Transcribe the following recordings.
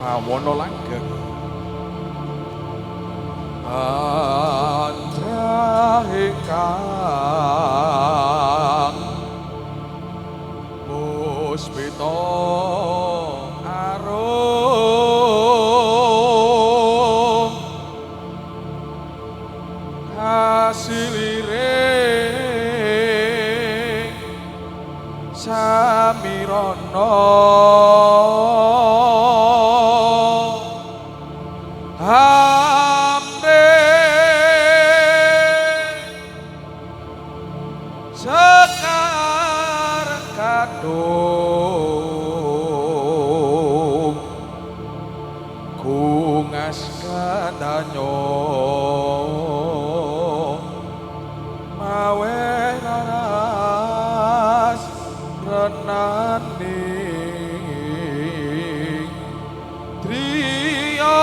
Pawono langgeng antrahing puspita arum hasilire samirana hamne sekar kadung kungas kadanyo mawe naras renani trio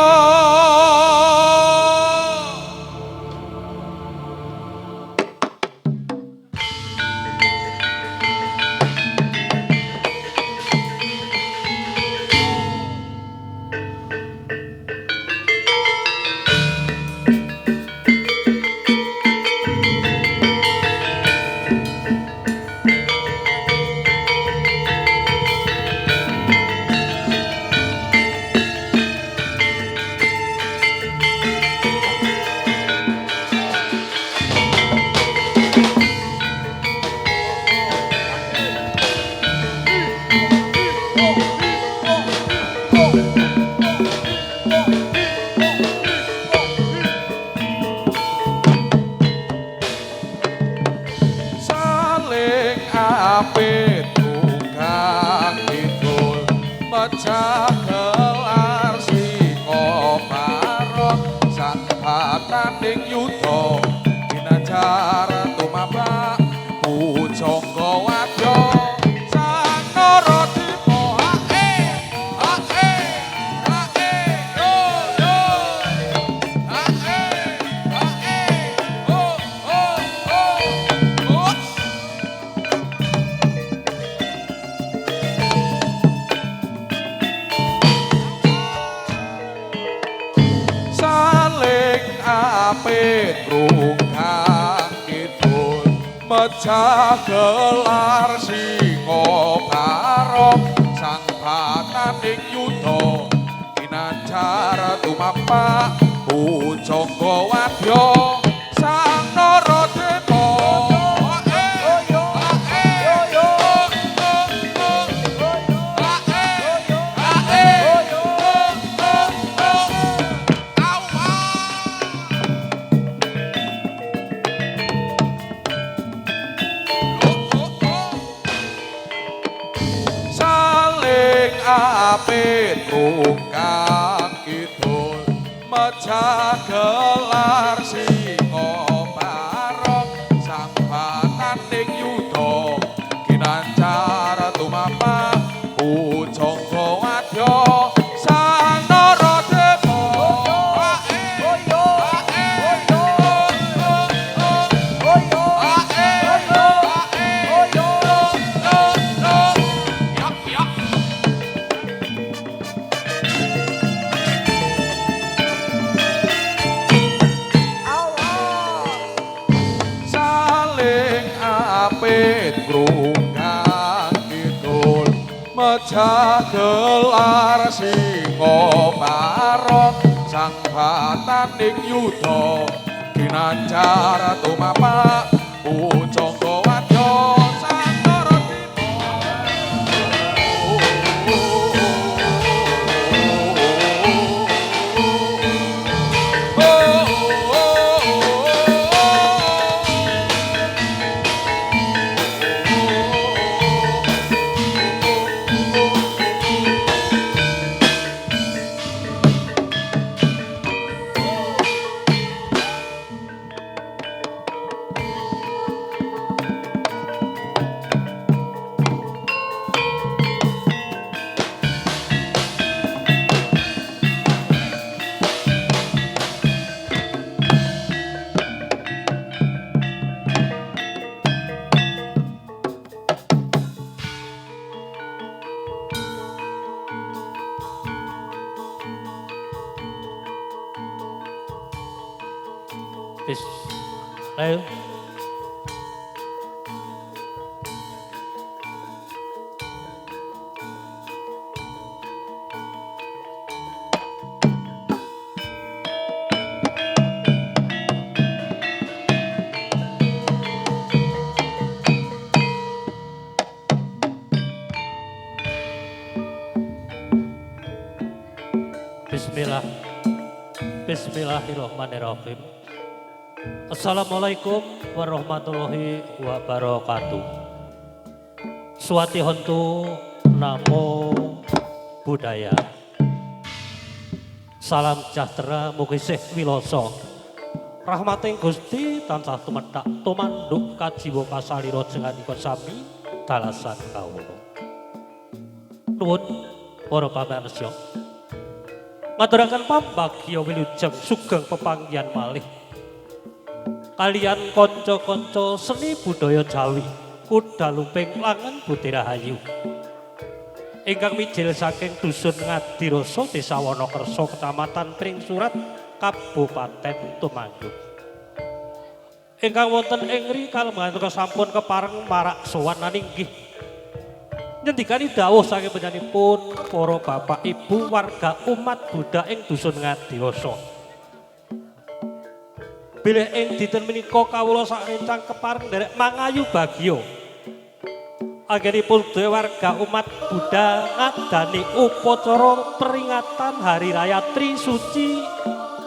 apit tukang kidul mecah gelar siko barok sang hataning yudha ginajar tumabak pujangga wadya sang Naradima yo yo apit rungkang kidul mecah gelar singa barok sang bataning yudha ginanjar tumapak pujangga wadya sang Naradima apit rungkang kidul mecah gelar singa barok sang bataning yudha ginanjar tumapak pujangga wadya sang Naradima apit rungkang kidul mecah gelar singa barok sang bataning yudha ginanjar tumapak pujangga wadya sang Wis. Ayo. Bismillah. Bismillahirrahmanirrahim. Assalamualaikum warahmatullahi wabarakatuh. Suwati hontu namo budaya. Salam sejahtera mugi sih wiloso. Rahmating Gusti tansah tumedhak tumanduk kajiwa kasalira jenganika sami dalasan kawula. Nuwun para pamirsa. Ngaturaken pambagya wilujeng sugeng pepanggihan malih kalian kanca-kanca seni budaya Jawi kuda lumping langen Budi Rahayu ingkang mijil saking dusun Ngadirasa Desa Wonokerso Kecamatan Pringsurat Kabupaten Tumanggung ingkang wonten ing mriki kalembang sampun kepareng marak sowan naninggih nyendikani dawuh saking panjenenganipun para bapak ibu warga umat Buddha ing dusun Ngadirasa. Bilih ing dinten menika kawula sarencang kepareng nderek mangayu bagya. Anggenipun sedaya warga umat Buddha ngadani upacara peringatan hari raya Trisuci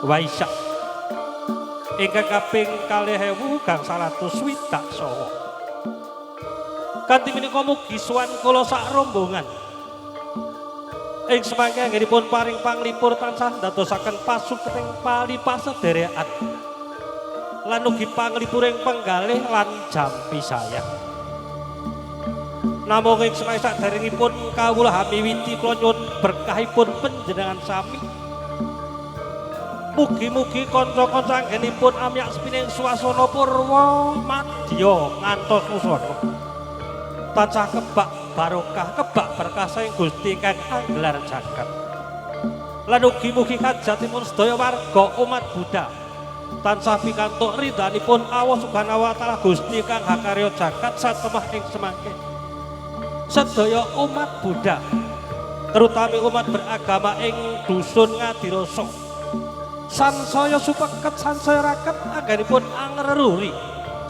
Waisak ingkang kaping 2000 gangsal atus swidak saha. Kanthi menika mugi sowan kula sak rombongan ing semangke anggenipun paring panglipur tansah ndadosaken pasuketing palipah sederekan lan ugi panglipuring penggalih lan jampi sayang. Namung ing semangke saderengipun kawula hamiwiti kula nyuwun berkahipun panjenengan sami. Mugi-mugi kanca-kanca anggenipun amyak sepining swasana purwa madya ngantos wusana. Tansah kebak barokah kebak berkah saing Gusti kang anggelar jagat. Lan ugi-mugi kajatipun sedaya warga umat Buddha tansah pikantuk ridhanipun Allah Subhanahu wa taala Gusti kang hakarya jagat satemah ing semangke. Sedaya umat Buddha terutami umat beragama ing dusun Ngadirasa sansaya supeket sansaya raket anggenipun angreruri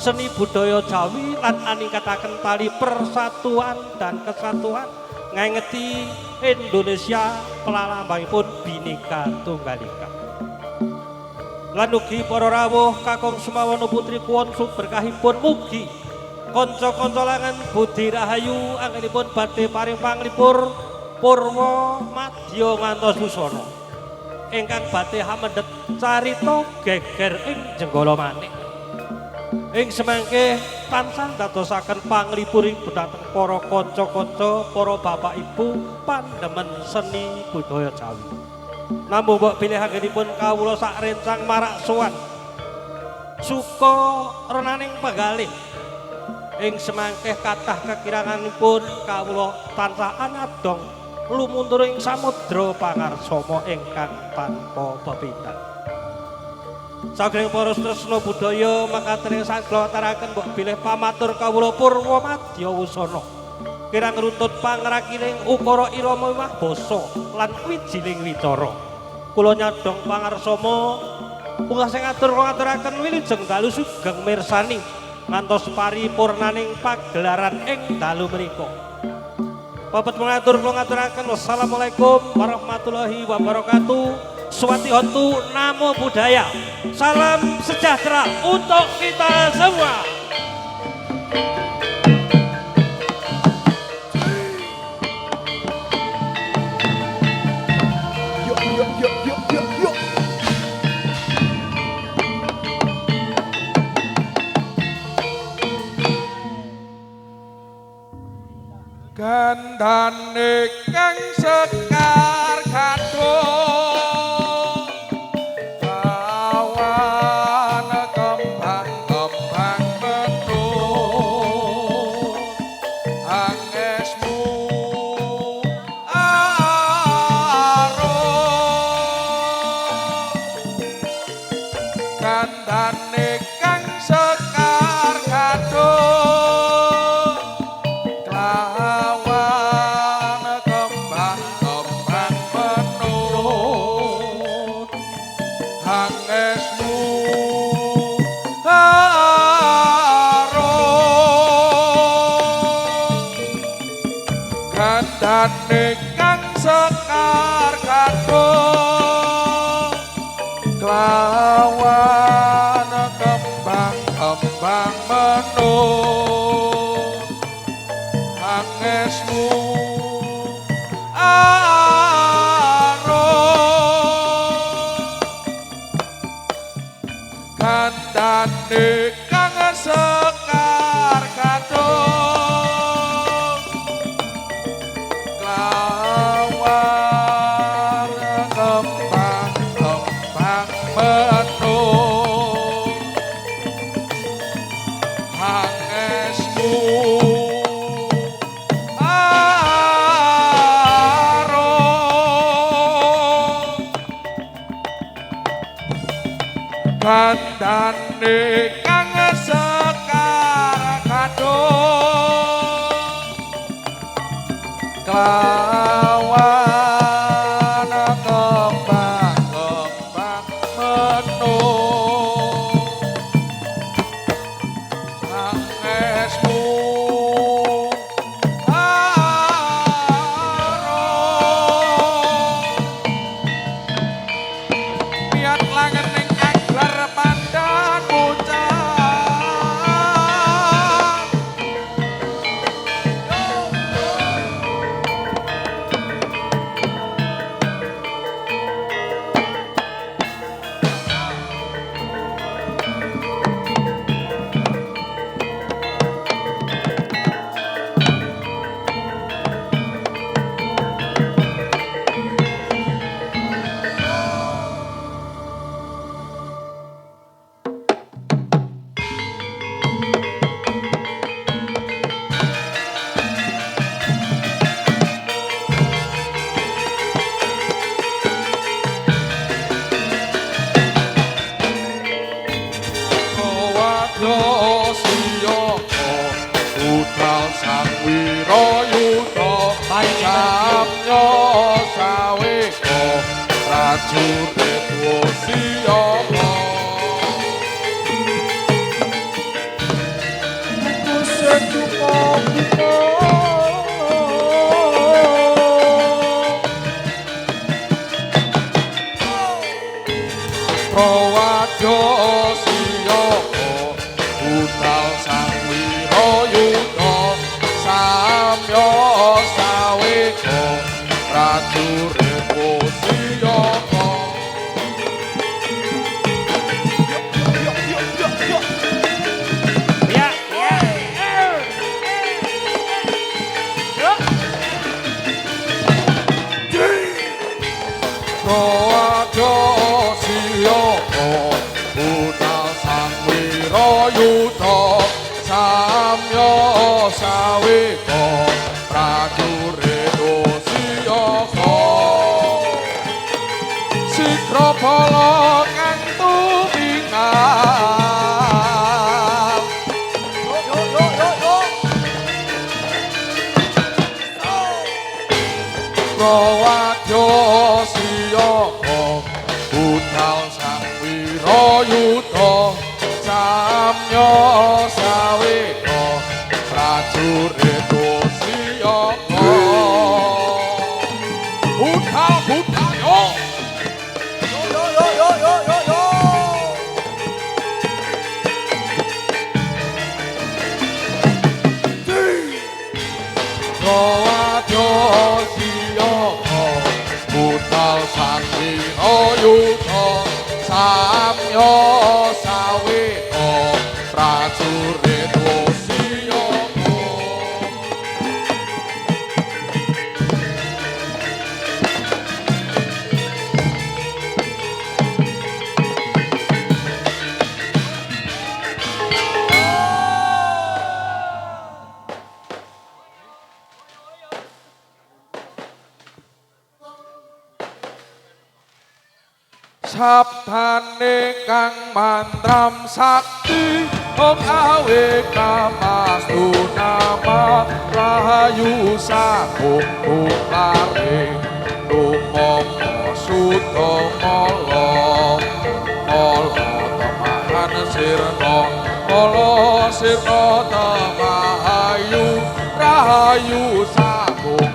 seni budaya Jawi lan aningkataken tali persatuan dan kesatuan ngengeti Indonesia pelalambangipun Bhinneka Tunggal Ika. Lan ugi para rawuh kakung sumawana putri kuwon berkahipun mugi kanca-kanca langan Budi Rahayu anggenipun badhe paring panglipur purwa madya ngantos wusana ingkang badhe hamendhet carita geger ing Jenggala Manik. Ing semangke tansah dadosaken panglipuring dhateng para kanca-kanca, para bapak ibu pandemen seni budaya Jawi. Namung mbok bilih anggenipun kawula sak rencang marak sowan suka renaning penggalih. Ing semangke kathah kekiranganipun kawula tansah anadong lumuntur ing samudra pangarsama ingkang tanpa pepindhan. Saking para tresna budaya makaten sanglawataraken mbok bilih pamatur kawula purwa madya wusana kirang runtut pangrakining ukara irama wah basa lan wijining wicara kula nyadong pangarsama munggah sing ngaturaken wilujeng dalu sugeng mirsani ngantos paripurnaning pagelaran ing dalu menika. Bapak mengatur kula ngaturaken wassalamualaikum warahmatullahi wabarakatuh. Suwati hontu namo budaya. Salam sejahtera untuk kita semua. Yuk, yuk, yuk, yuk, yuk, yuk. Gandane kang sekar kadung kandhane kandhane kang sekar kadung kelawan kembang-kembang menung angesmu kandhane kang sekar kadung kelawan kembang-kembang menung hangesmu kandhane kang sekar kadung kelawan kembang-kembang menung angesmu niat langening anggar pandan bocah budal sang wirayuda samya saweka prajurit wasiyama kusek duka prawadya siyama budal sang wirayuda samya saweka prajurit wasiyama prawadya siyama budal sang wirayuda samya saweka prajurit wasiyama sikra bala kang tumingal prawadya siyama budal sang wirayuda samya saweka prajurit wasiyama budal yo prawadya siyama budal sang wirayuda samya saweka prajurit wasiyama sabdane kang mantram sakti om awe kamastu nama rahayu sakum lare tumomo sutomolo molo temahan sirno molo sirno temahayu rahayu sakum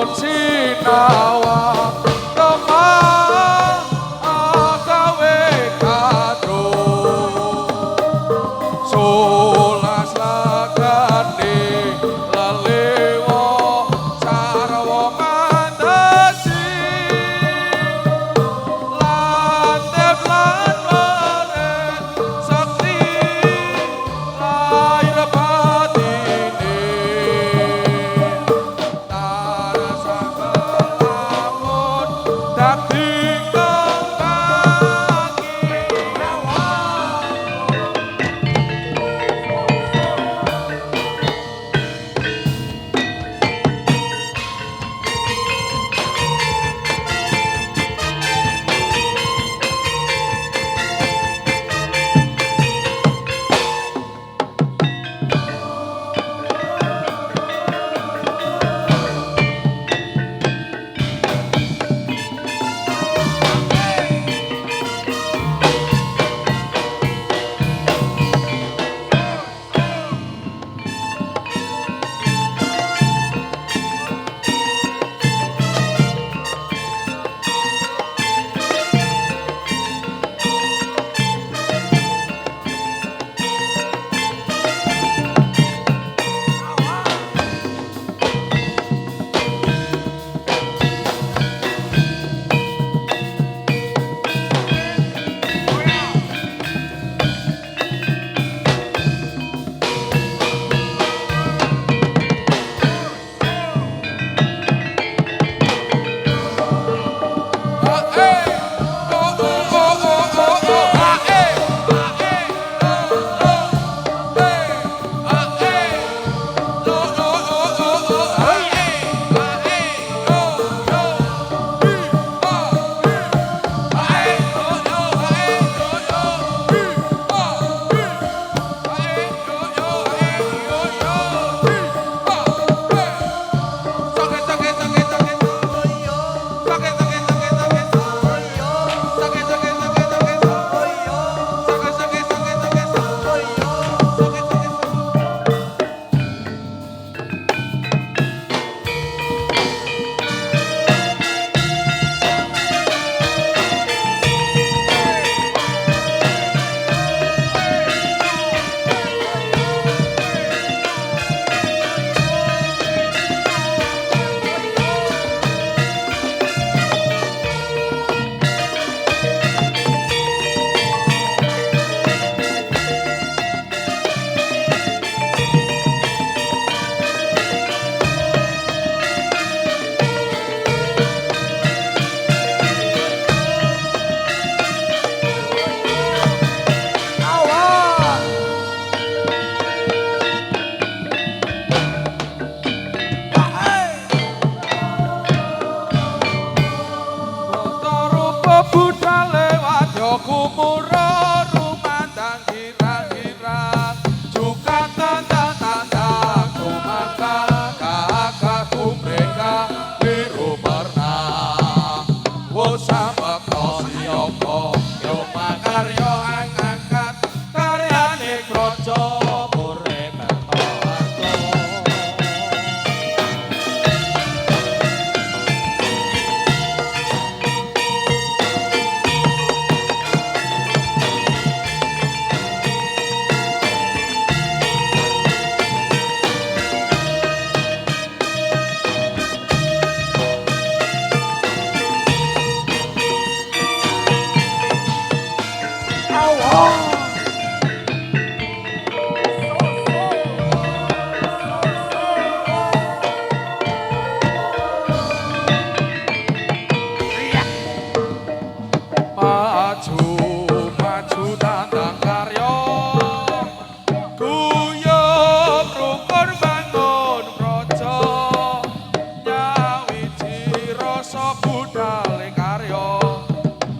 lamun sinawa lemah gawe kadung solas lagane lelewo sarwa mandasi landep lan waret sakti lair batine tarasa kelamun dadi budale wadya kumura rumandang kira-kira juga tanda-tanda kumaka kakak kumreka biru merna wo sambak tosiyoko yo makaryo angkat karyane kroco mure mertowarto maju tandang karya guyub rukun bangun praja nyawiji rasa budale karya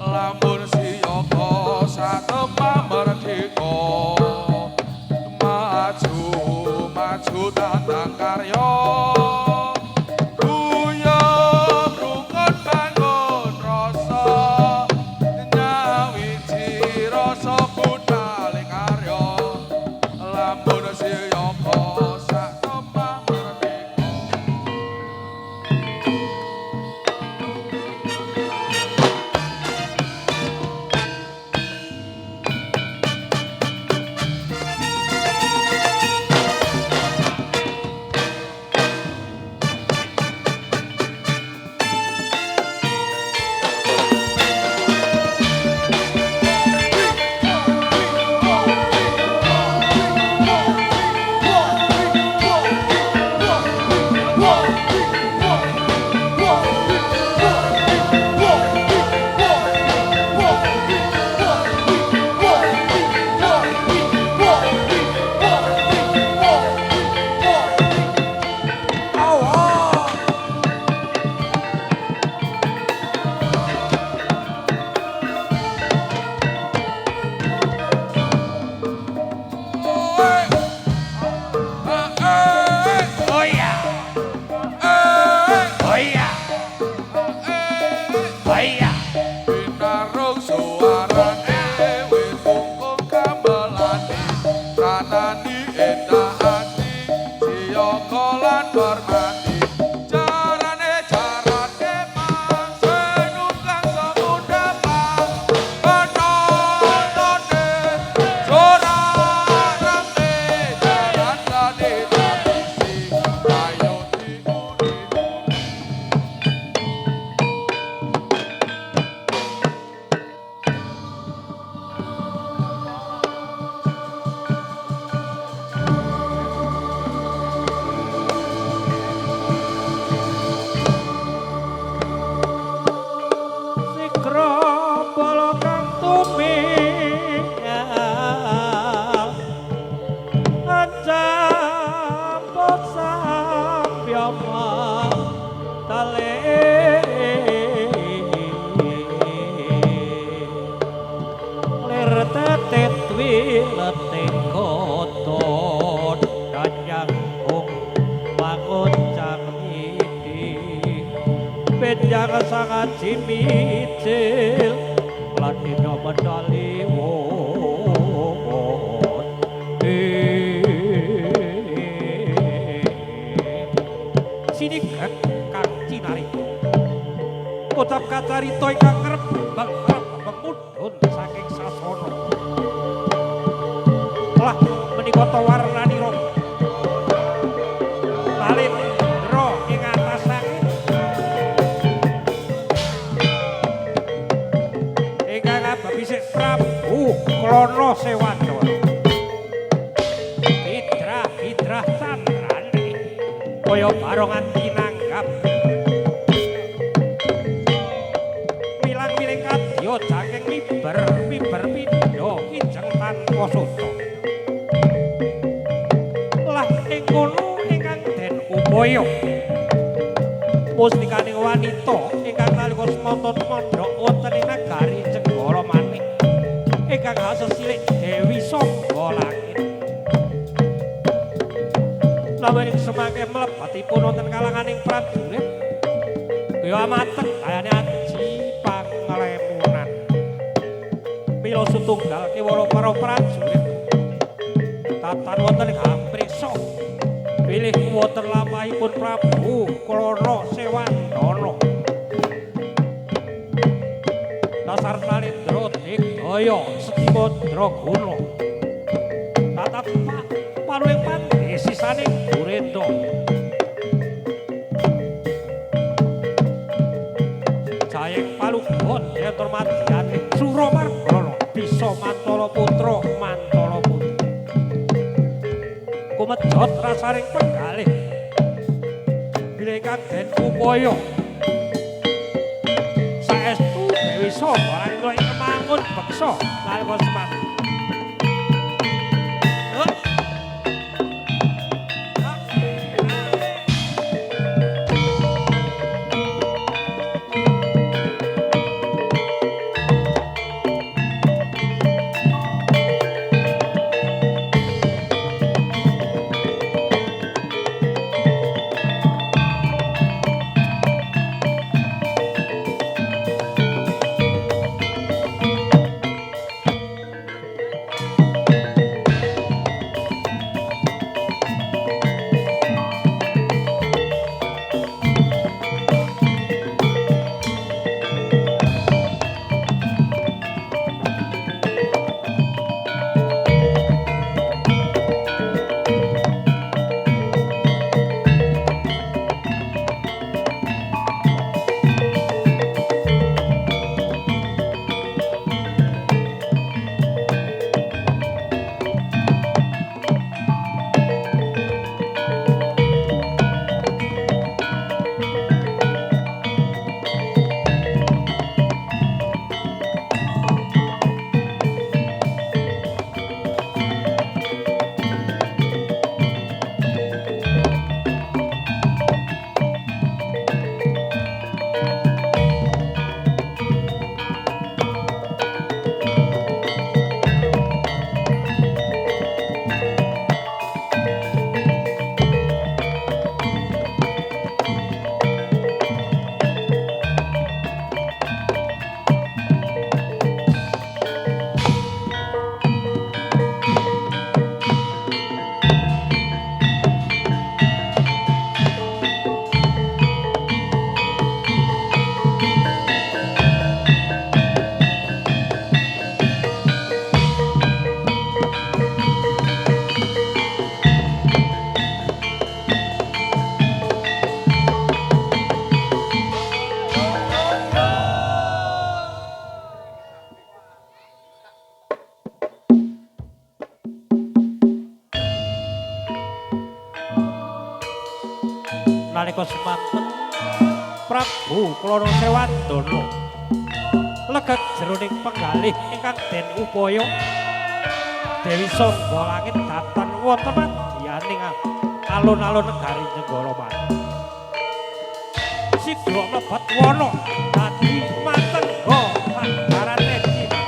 lamun siyaka satemah merdeka maju tandang karya guyub rukun bangun rasa nyawiji rasa budale karya lamun siyaka satemah merdeka aji mijil lan dina medali sini kang cinari ucap kacarita ingkang ngrembag mudhun saking sasana lah menika ta warnanira Palindra ing atas langit ingkang ababisik Prabu Klana Sewanda Hidra Candrani kaya barongan tinanggap milang-miling kadya saking miber pindha kijeng tanpa suta lah ing kono ingkang den upaya mustikaning wanita ingkang nalika semonten mondhok wonten ing nagari Jenggara Manik ingkang asesilik Dewi Sangga Langit lawening semangke mlebatipun wonten kalanganing prajurit kaya amateng ayane aji panglemunan mila setunggal kiwara para prajurit tatan wonten ing ampriksa bilih wonten lampahipun Prabu Klana Sewandana dasar Palindra digdaya Setima Draguna tatat paluing pandi sisaning Burenda jayeng palugon yen turmadiyane Suramargana bisa Mantala putra Mantala putri kumedhot rasaring penggalih bilih kang den upaya saestu Dewi Sangga Langit ing mangun beksa nalika semana nalika semanten Prabu Klana Sewandana legek jroning penggalih ingkang den upaya Dewi Sangga Langit datan wonten madyaning alun-alun negari Jenggara Manik sidra mlebet wana dadi matengga pandarane Cina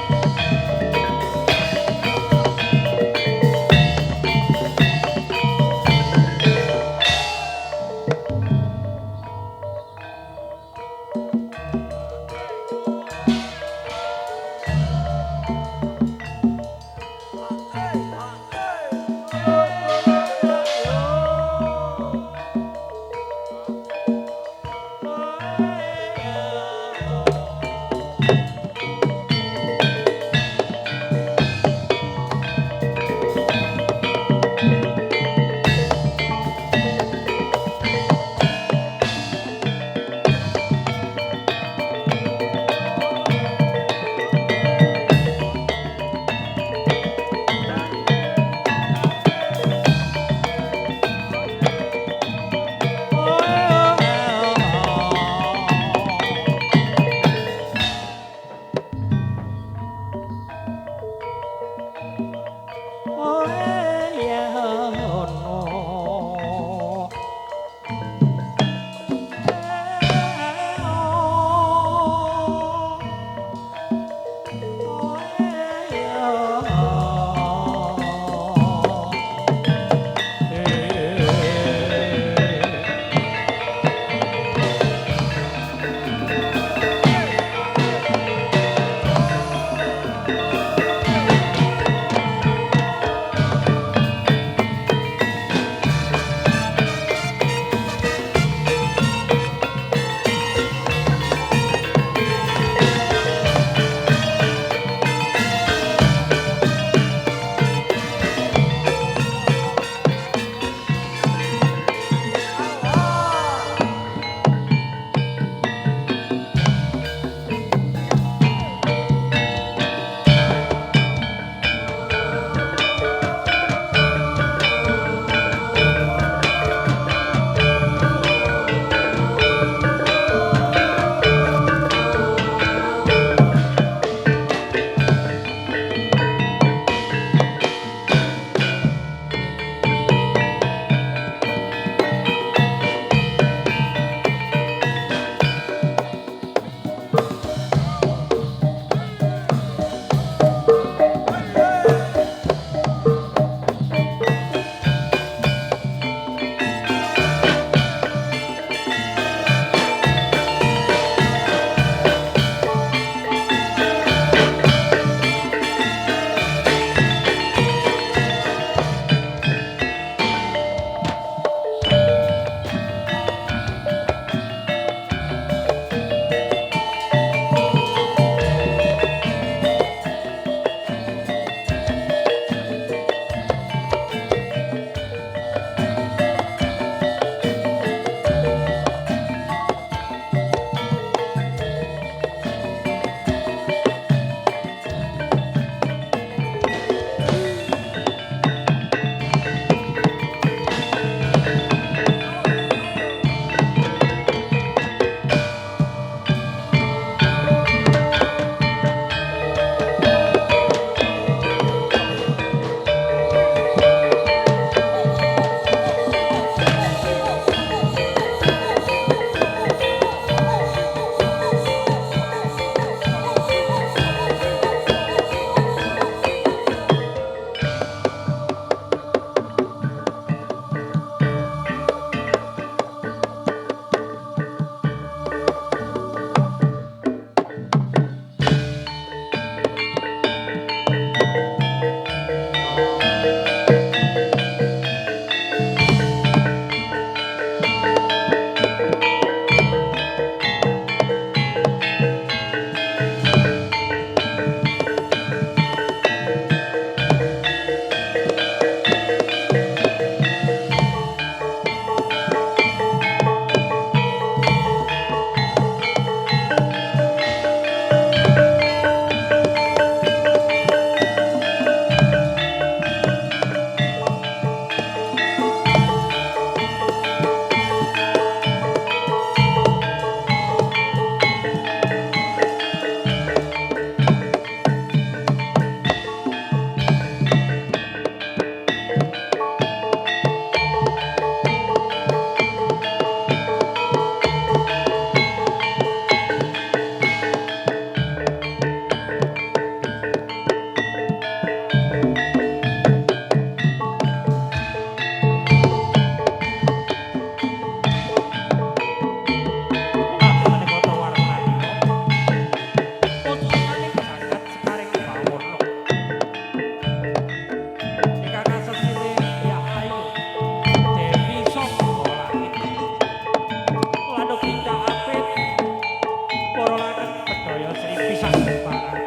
sak barang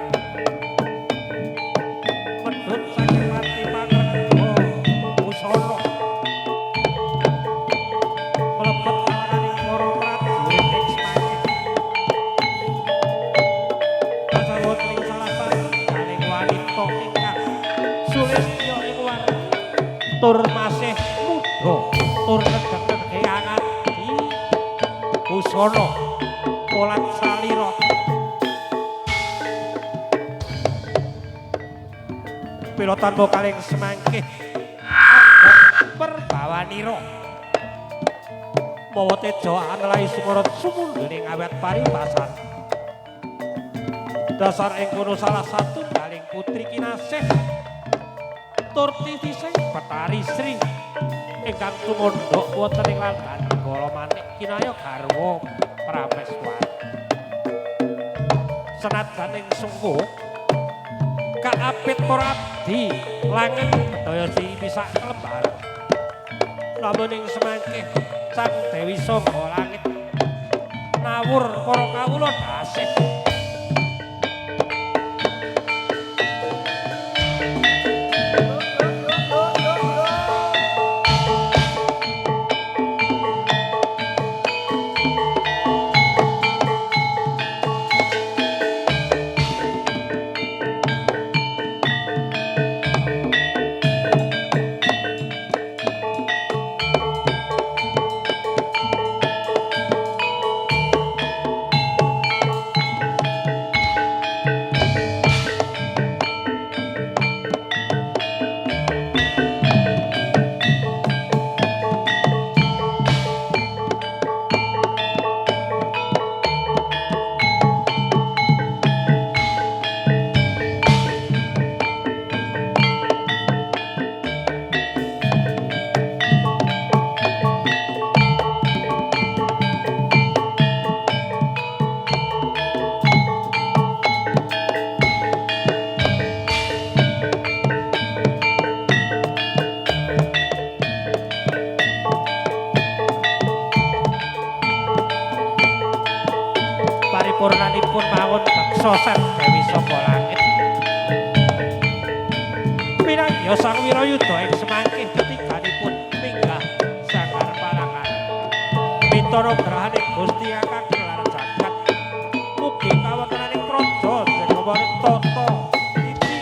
medhut saking pati pangrejo Pusana mlebet alaning para prajurit ing Semangke kasawut ing salah satunggaling wanita ingkang sulistya ing warna tur masih muda tur nedhek-nedheke angadi Pusana polat salira pilotan bokaling Semangke perbawanira mawa teja anelahi sumurut sumundhening awet paribasan dasar ing kono salah satunggaling putri kinasih tur titising Betari Sri ingkang tumondhok wonten ing lantan Negara Manik kinaya garwa Prameswari senajan ing sungguh kaapit para abdi langen daya sing pisak kelembar namun ing Semangke sang Dewi Sangga Langit nawur para kawula dasih paripurnanipun mawon beksa sang Dewi Sangga Langit pinanggih sang Wirayuda ing Semangke ketiganipun minggah Sanggar Palangan mitara grahaning Gusti Kakang Gelar Jagat mugi kawontenaning praja Jagawari tata iki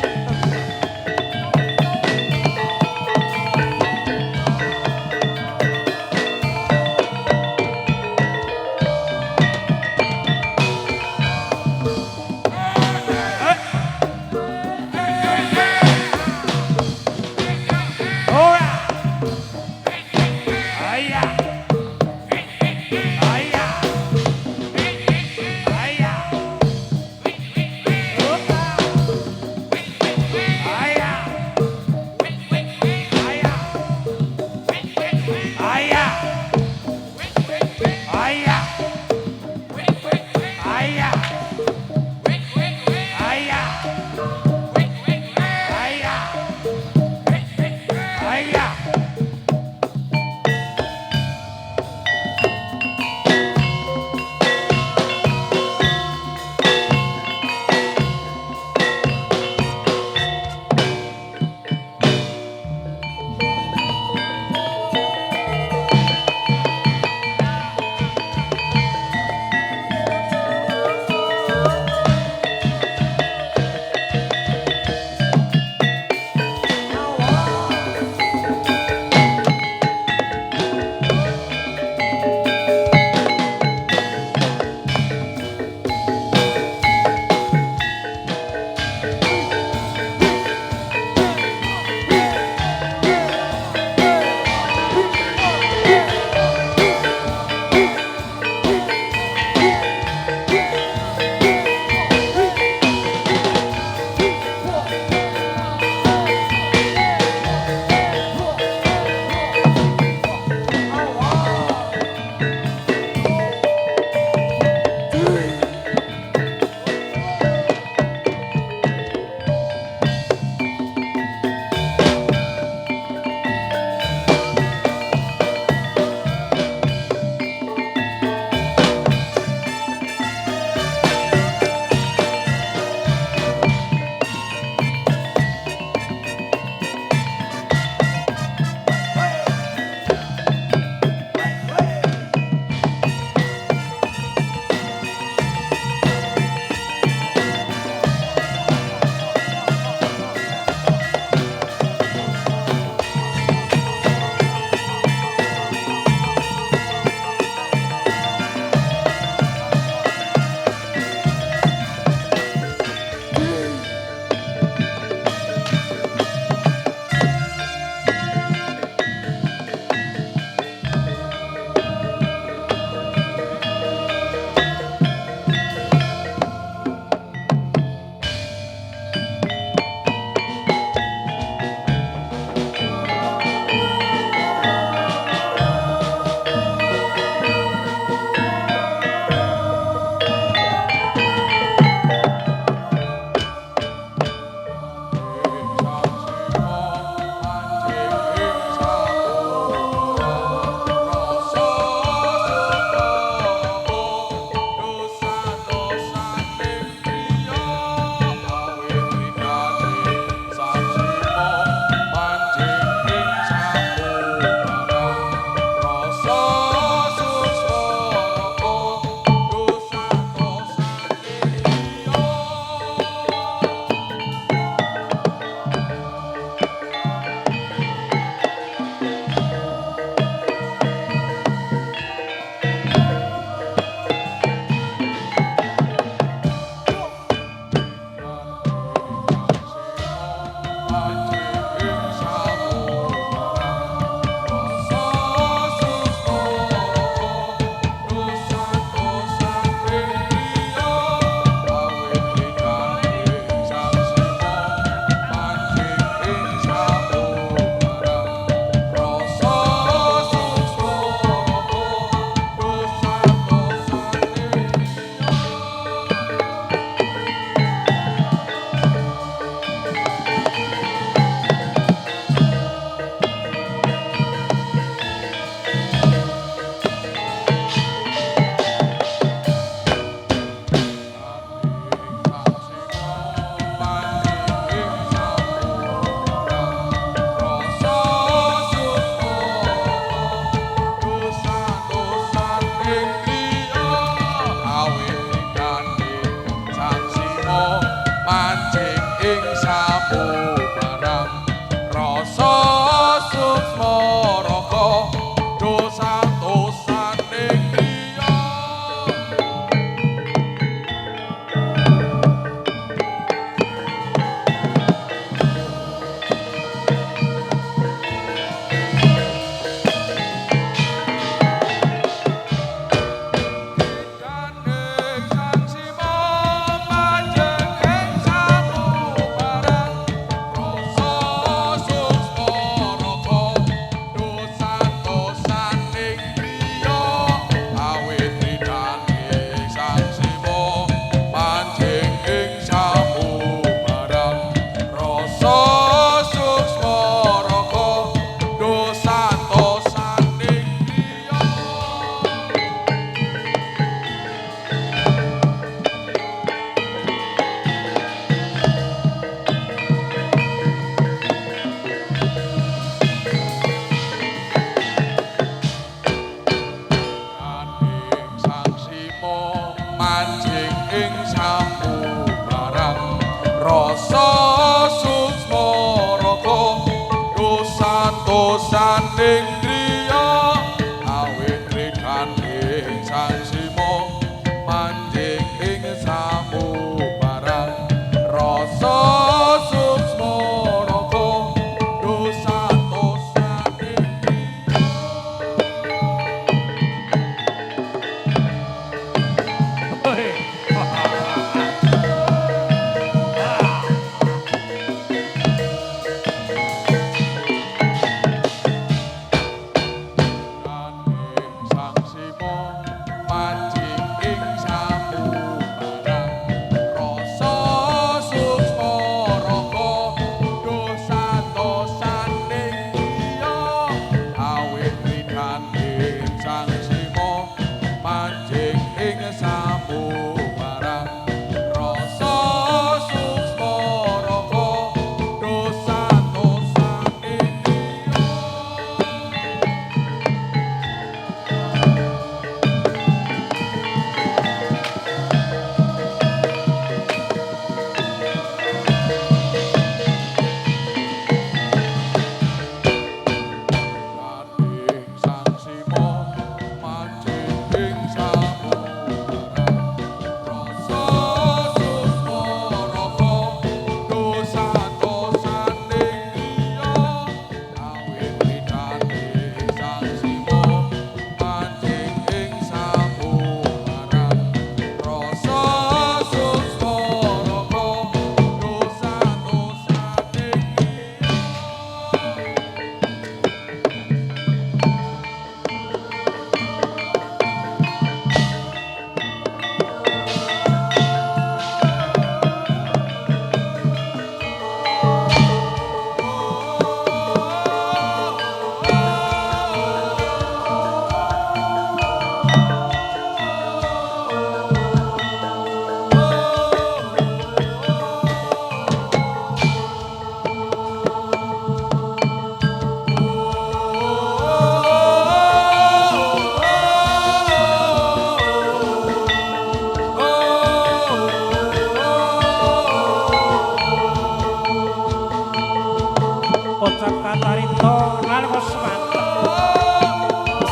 Pocap Katarito nalika semanten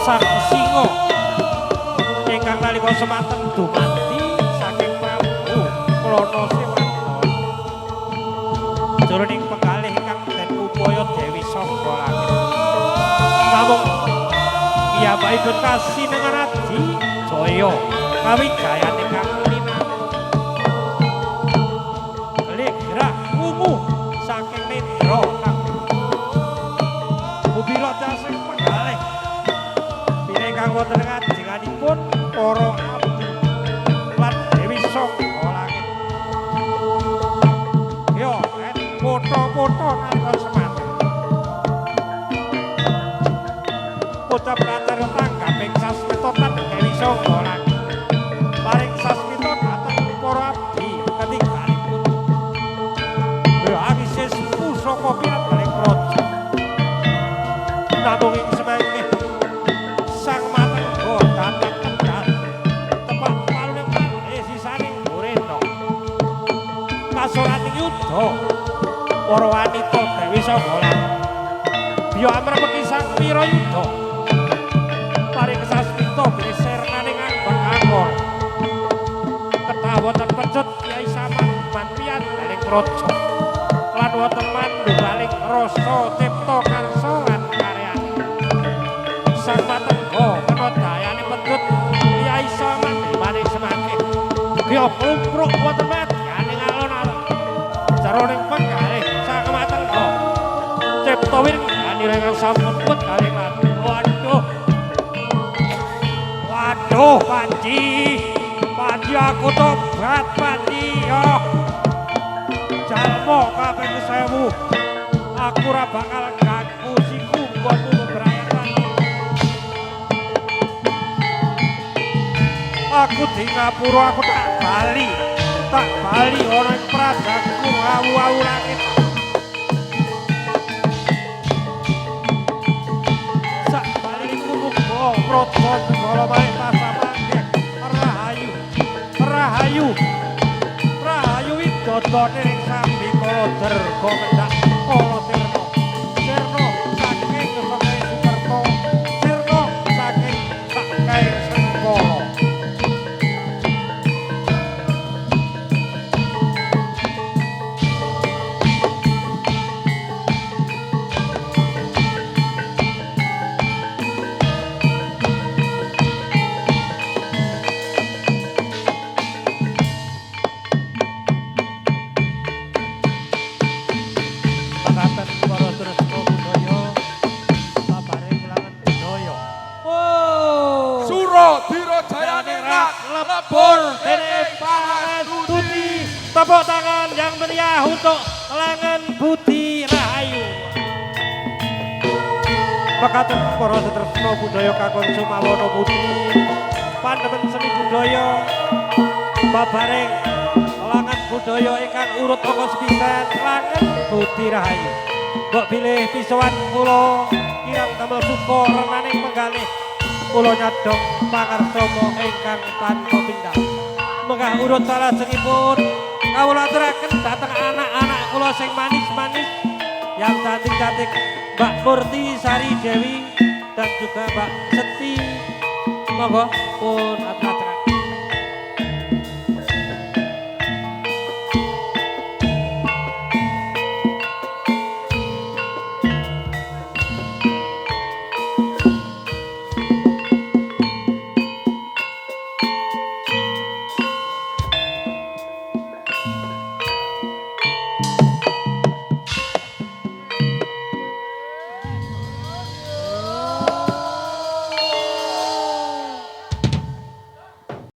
sang singa ingkang nalika semanten dumadi saking Prabu Klana Sewanten jroning penggalih ingkang den upaya Dewi Sangga Langit namung piyambakipun kasinengan adi jaya kawijayan ingkang linamung gerak ungu saking nendra kang Bubila dasing penggalih pinengkang wonten kajenganipun para abdi lan Dewi Sangga Langit. Yo, foto-foto nalika semanten. Ucap kater tanggaping sasmita lan Dewi Sangga Langit. Paring sasmita dhateng para abdi ketinggalipun. Agisis pusaka piyambak praja. Namung ing semangke sang matengga datang kendal tepak paluning sisaning Burena kasoraning yudha para wanita Dewi Sangga Langit biya amrepeki sang Wirayudha paring sasmita besernaning Ambang Angkor kedah wonten pecut Kyai Samanman piyambak praja lan wonten manunggaling rasa cipta karsa lan karyane sang matengga kena dayane pecut Kyai Samanman maning semangke griya plumpruk wonten medyane alon-alon jroning penggalih sang matengga cipta wirgani ingkang sampun put kalih lan waduh Panji aku tobat Panji yo jalma kaping 1000 aku ora bakal ganggu siku nggonmu bebrayatan aku di ngapura aku tak bali ana ing pradaku awu-awu langit sak baliku muga praja segala manik pasamangke rahayu widodone ing sambi kala derga mendak kala sirna saking Sakae Sukerta sirna saking Sakae Sengkala tepuk tangan yang meriah untuk Langen Budi Rahayu. Mekaten para setresna budaya kakung Sumawana Putri, pandemen seni budaya babareng Langen budaya ingkang urut angka sepisan Langen Budi Rahayu. Mbok bilih pisowan kula kirang damel suka renaning penggalih kula nyadong pangarsama ingkang tanpa pindhah. Mengah urut salajengipun kawula aturaken dhateng anak-anak kula sing manis-manis yang cantik-cantik Mbak Murti Sari Dewi dan juga Mbak Seti. Monggo pun atur